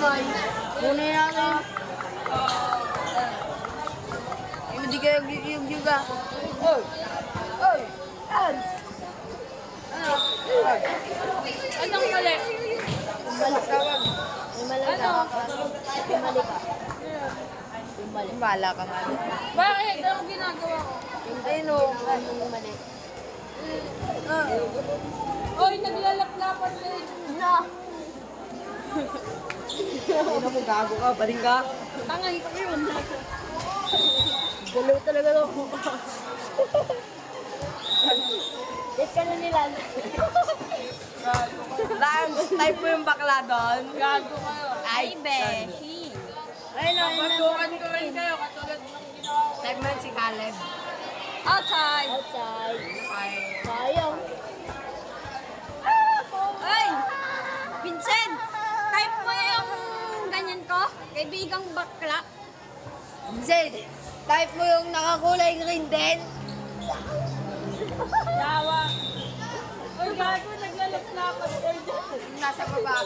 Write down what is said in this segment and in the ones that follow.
kamay. Kunin natin. Hindi kayo yung ka. Oy! Oy! Hands! Anong mali? Balik tawag. Ano? Bumalik ka. Bala ka nga. Bakit? Anong ginagawa ko? Hindi no. Anong mali? Oy, naglalaplapan na yun. Na! Ano mo, gago ka? Baling ka? Tangay ko yun. Galaw talaga lang. Yes ka na nila. Lance, type mo yung bakla doon. Gago kayo. Ay, Beshi. Ayun o, Pagkuhan ko rin kayo katulad ng ginawa ko. type mo yun si Caleb. Outside. Outside. Sayang. Ay! Vincent! Type mo yung ganyan ko? Kaibigang bakla. Zed, type mo yung nakakulay green din. Yawa. Uy, gago, naglalaplapan kayo dyan. Nasa baba.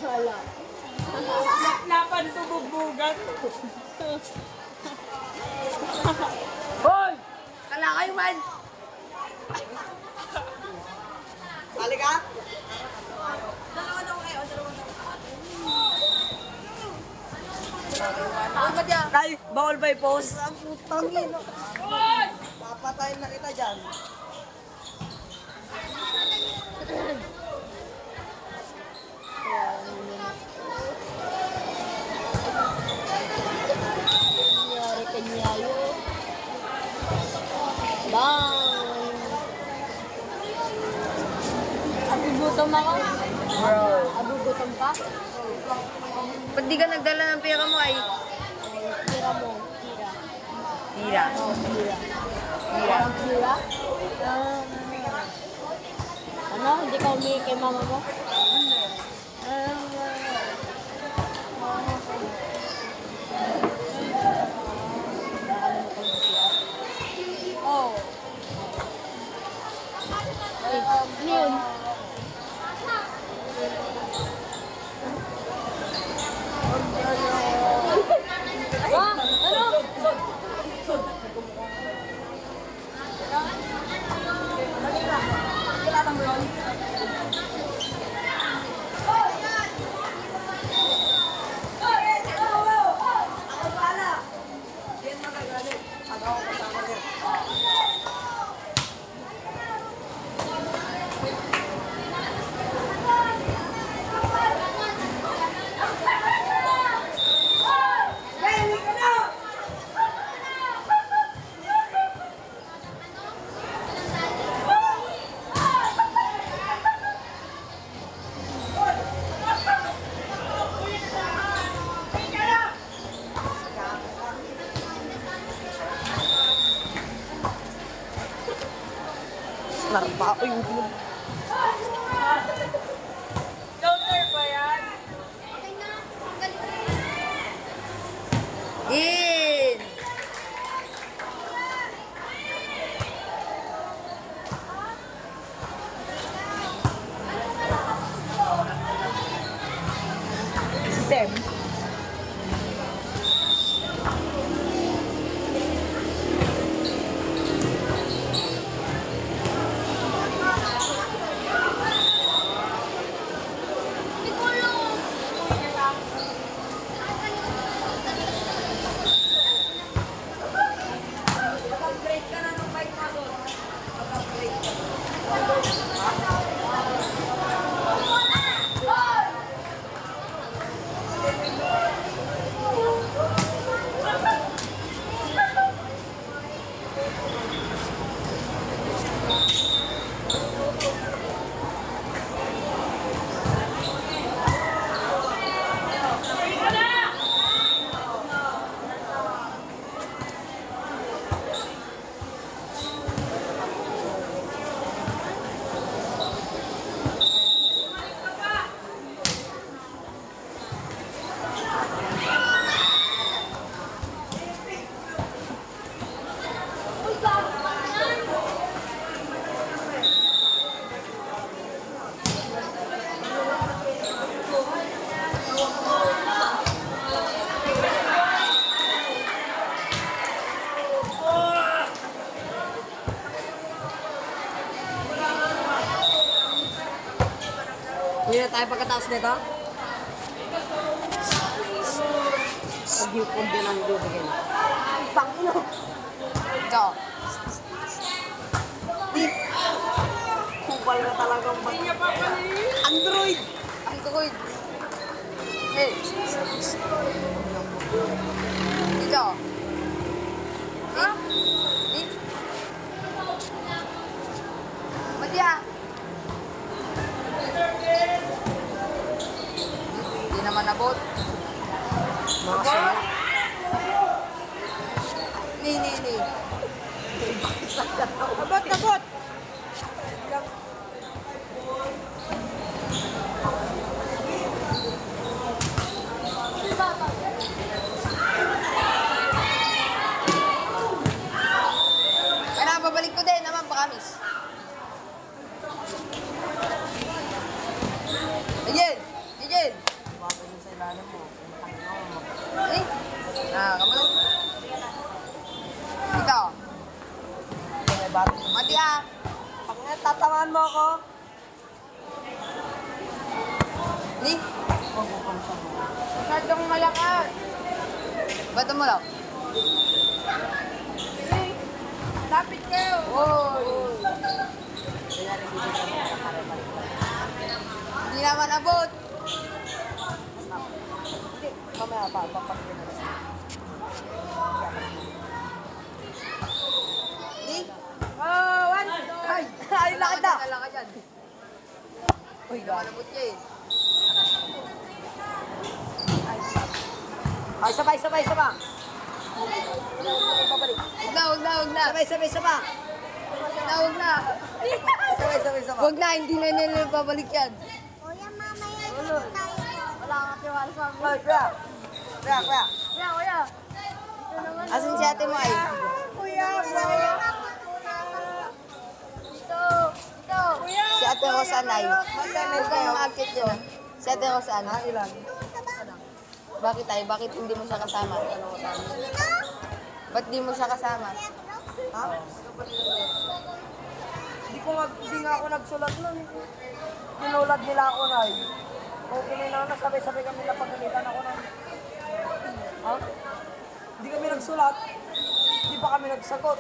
Hala. Laplapan tubugbugan. Hoy! Kala kayo man! Sali ka? Dalawa daw kayo. Tay, bawal ba i-post? Ang putang ino. Papatayin na kita dyan. Nangyari kanya yun. Bang! Abugutom ako. Bro. Abugutom ka? Ba't di ka nagdala ng pera mo ay? Tira mo. Tira. Tira. Oh, tira. Tira. Tira? Ano? Hindi ka umihi kay mama mo? Oh. Ano yun? Ah, ano? Narpa ako yung dun. Counter ba yan? In! System. Uwi na tayo pagkatapos nito. Pag-ipon din ang bibigay. Pangino! Ikaw. Kupal ka talagang ba? Android! Android. Hey. Ikaw. Ha? Di? Madya. Di naman nabot. Mga sunod. Ni. Abot! Kaya babalik ko din naman, promise. Again. Bakit mo sa ilalim mo? Eh? Kamalo. Ikaw. May bato. Mati ah. Pag tatamaan mo ako, Ni. magpupang sa mo. Masyadong malakas. Bato mo lang. Lapit kayo. Oh. Kaya rin bibigyan mo ng kare-kare. Hindi naman abot. Hindi, mamaya pa, papakita na siya. Ni. Oh, one! Ay, lakad na! Lakad yan. Uy, Hindi naman abot niya eh. Ay, sabay! Babalik. Huwag na. Sabay! Huwag na. Sabay! Huwag na, hindi na nila babalik yan. Kuya, mamaya dito tayo. Wala kang tiwala sa amin. Ay, kuya! Kuya. Ito naman. Asan si ate mo ay? Kuya, Ito. Si ate Rosa ay. Huwag kang maakit dyan ah. Si ate Rosa Ah, ilan? Bakit ay? Bakit hindi mo siya kasama? Ba't di mo siya kasama? Ha? Hindi nga ako nagsulat nun. Tinulad nila ako na eh. Okay na sabay-sabay kami napagalitan ako na. Ha? Hindi kami nagsulat. Hindi pa kami nagsagot.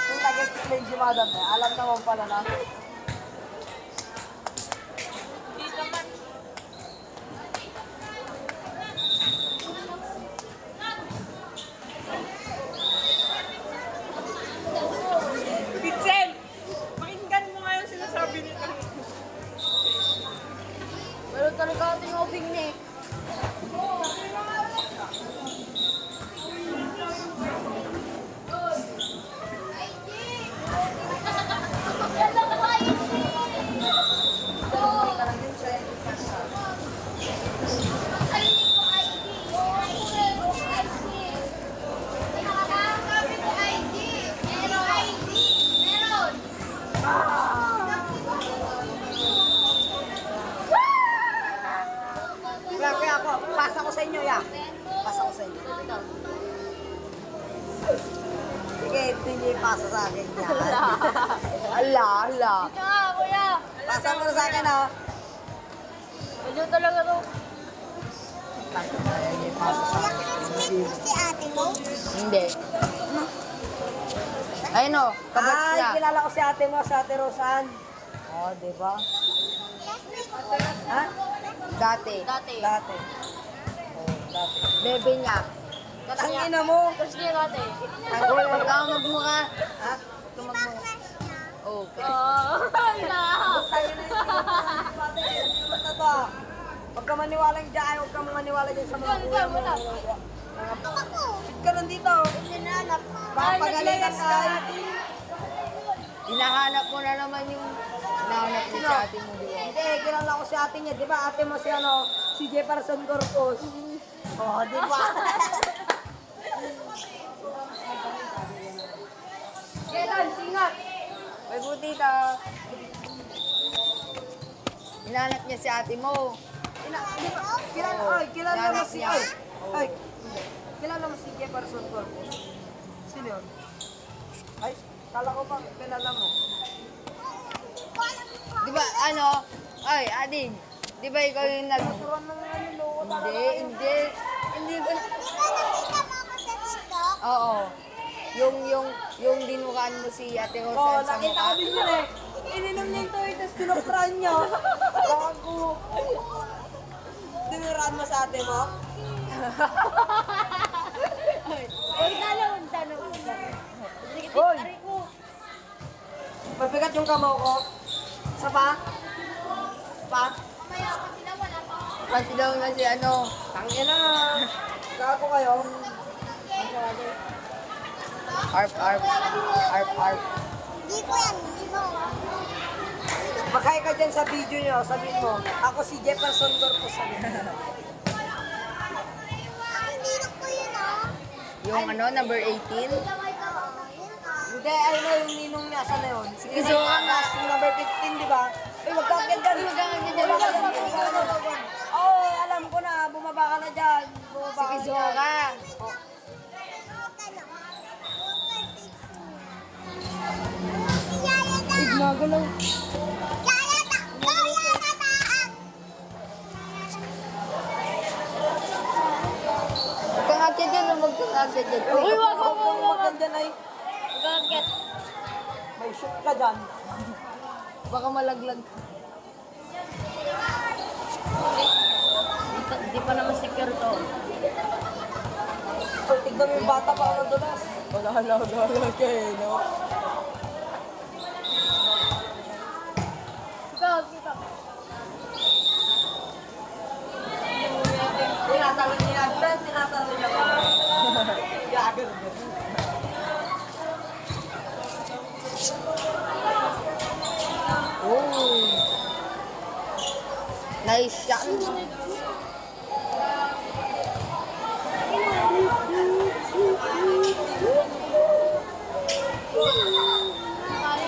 Kung nag-explain si madam eh, alam naman pala na. Vincent! Pakinggan mo nga yung sinasabi nito. Meron talaga ating obing neck. Kaya ako, pasa ko sa inyo, ya. Pasa ko sa inyo. Sige, hindi niyo ipasa sa akin yan. Ala. Ito nga, kuya. Pasa mo na sa akin, ha. Medyo talaga to. Kaya niyo ipasa sa akin. Si ate mo? Hindi. Ayun o, kabats Ay, niya. kilala ko si ate mo, si ate Rosan. Oh, di ba? Ha? Dati. Dati. Oh, dati. Bebe niya. Ang ina mo. Tapos niya dati. Huwag kang magmukha. Ha? Okay. Oh, wala. Sa'yo na yung sinulat na to. Huwag ka maniwala dyan. Huwag ka maniwala dyan sa mga kuya mo. Sit ka lang dito. Papagalitan ka. Hinahanap mo na naman yung hinahanap mo sa ate mo. Di ba? Hindi, kilala ko si ate niya. Di ba ate mo si ano? Si Jefferson Corpus. Oh, di ba? Kailan, singat. May buti ka. Hinahanap niya si ate mo. Kilala mo si... Niya. Ay, kilala mo si Jefferson Corpus. Sino yun? Ay, kala ko pa kilala mo. Di ba, ano, Ay, Ading. Di ba ikaw yung nag... Turuan ng ano, loko talaga. Hindi. Hindi ko na... Di ba nakita mo ako sa TikTok? Oo. Yung dinukaan mo si Ate Oo, Rosa sa nakita ko mukha. din yun eh. Ininom niya yung toy, tapos tinupran niya. Bago. Dinuraan mo sa ate mo? Huwag tanong. Sige, Hoy! aray ko. Mabigat yung kamaw ko. Isa pa? Pa? Mamaya pa sila, wala pa. Kasi daw na si ano. Tangin na. Gago kayo. Arp. Hindi ko yan, hindi mo. Magkaya ka dyan sa video niyo, sabihin mo. Ako si Jefferson Corpo sabihin. Hindi ko yun, oh. Yung ano, number 18. Hindi, ano na yung ninong niya, saan na yun? Sige, Gusto ko nga. Yung number 15, di ba? Uy, magkakit dyan. Oo, alam ko na. Bumaba ka na dyan. Bumaba Si ka na Kizuka. dyan. Si Yaya na. Nagalaw. Yaya na. Yaya na taang. Huwag kang akit dyan o huwag kang akit dyan. Uy, wag ka dyan ay. Gagget. May shoot ka dyan. Baka malaglag. Di pa naman secure to. Uy, tignan mo yung bata pa ako dulas. Wala kayo, no? Gagget. Tinatalon niya agad, tinatalon niya agad. Agad. Oh. Nice shot. Ay,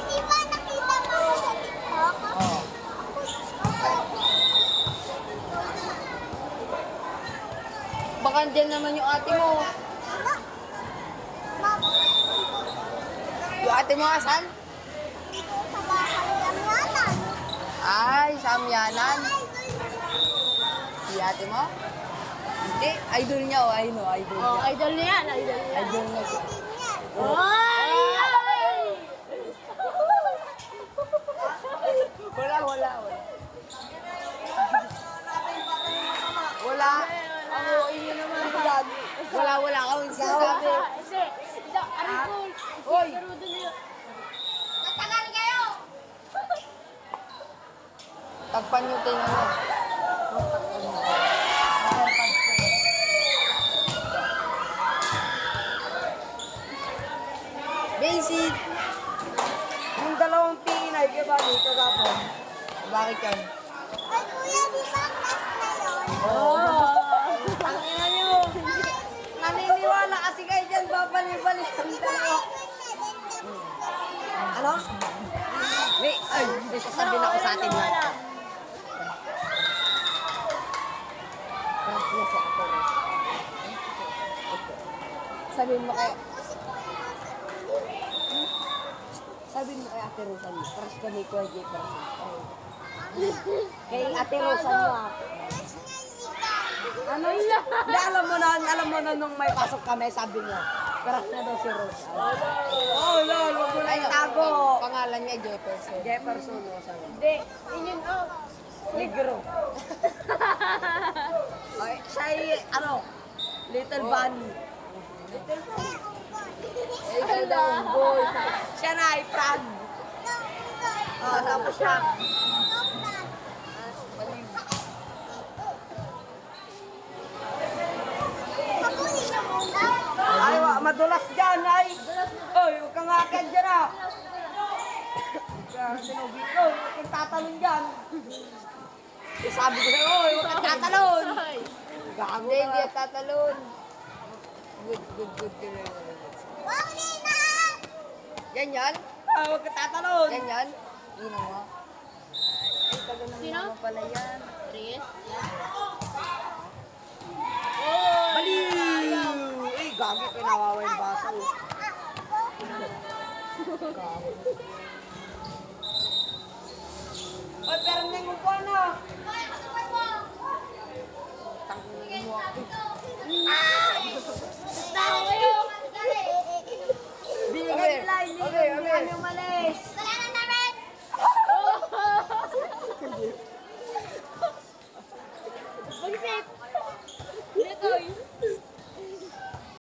di ba nakita mo ako sa TikTok? Oh. Baka dyan naman yung ate mo. Mama. Mama. Yung ate mo asan? Sa bahay lang yata. Ay, samyanan. Ay, doon. Si ate mo? Hindi, idol niya o ay no, idol Oh, niya. idol niya yan, idol niya. Idol niya siya. Ay! Wala. Wala. Ako, inyo naman ang dad. Wala ka yung sinasabi. Hindi. Aray ko. Hoy! Pero doon yun. Matagal kayo. Tagpan nyo tayo ano. Basic. Yung dalawang pinay, di ba, dito kapon? Bakit yan? Ay, kuya, di ba test na yun? Ang ina niyo. Naniniwala kasi kayo dyan, babalik-balik ang dalawa. Ano? Ay, hindi sasabihin ako sa atin yan. Sabihin mo kay... Sabihin mo kay Ate Rosa niyo, crush kami ko kay Jefferson. Kay Ate Rosa niyo ah. Ano yun? Hindi, alam mo na nung may pasok kami, sabi niya, crush na daw si Rosa. Oh, lol, wag mo na Ay, itago. pangalan niya Jefferson. Jefferson, Rosa. Hindi. Yun yun, oh. Negro. Ay, siya ay, ano, Little Bunny. Eh, ikaw daw, boy. Siya na ay Frog. Tapos siya. Ay, madulas dyan, ay. Oy, huwag kang akad dyan, ah. Sinubi ko, huwag kang tatalon dyan. Sabi ko sa'yo, oy, huwag kang tatalon. Gago Hindi, ka. hindi tatalon. Good. Wow, Nina! Yan yan? Ah, huwag kang tatalon. Yan yan? Ino mo. Ay, taga ng Sino? mama pala yan. Tris. Baliw! Eh, gagi, pinawawa yung baso. pera niya yung upuan na. Tangin mo ako. Tao kayo!